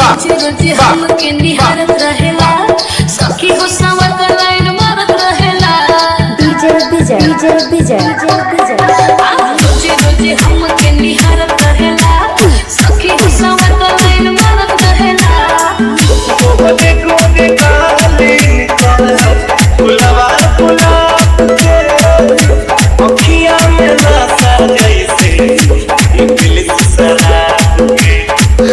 हमके निहारत रहेला सखी हो सावर का लाइन मारत रहेला रोजे रोजे हमके निहारत रहेला सखी हो सावर का लाइन मारत रहेला गोदे गोदे काली फुलवा के अखियां में नशा जैसे इंग्लिश शराब के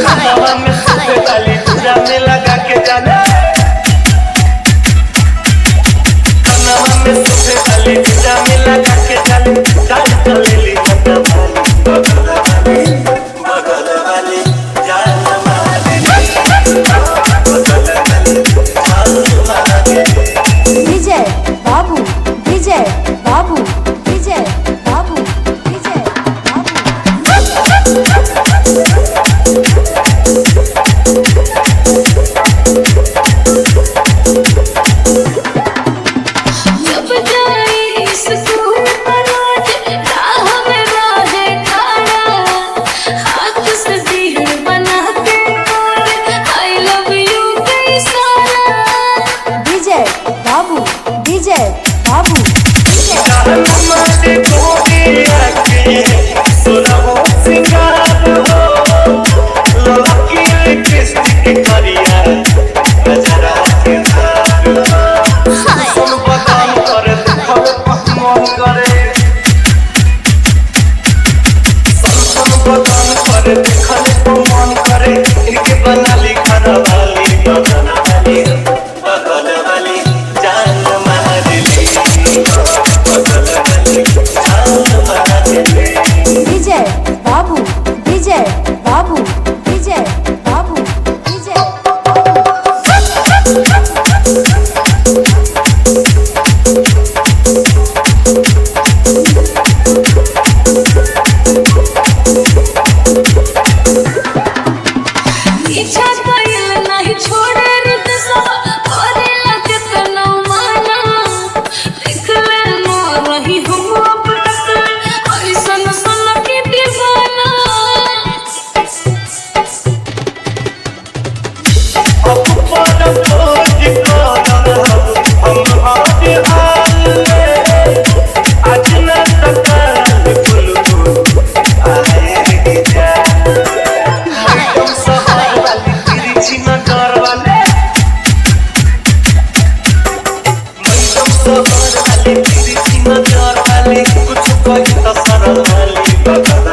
हवा में सुबह वाली पूरा में लगा के जाने कनवा में सुबह वाली पूरा में लगा के जाने चाल चलेली बगल वाली जान विजय बाबू जब जाई स्कूल पराज राह में रहे खाना हाथ से दिल बना के आई लव यू के इशारा विजय बाबू हमारे गोदी आके सुरहो सिंगार हो ललकी लिपस्टिक करिया गजरा के धार हो सुन बदन करे देखल मन करे सुन बदन करे देखल मन करे इनके बनाली घरवाली बगल वाली जान मारेली विजय बाबू इच्छा कइल नहीं छोड़े रुत सा करेला कितना माना देखले मोर रही हम अब तक ऐसन सन के दीवाना ऊपर खोज कर हम हाथ आज न तकाल बुलबुल आएगी जा मैडम सवार वाली तिरछी नजर वाले मैडम सवार वाली तिरछी नजर वाली कुछ कोई तो शर्म वाली बगल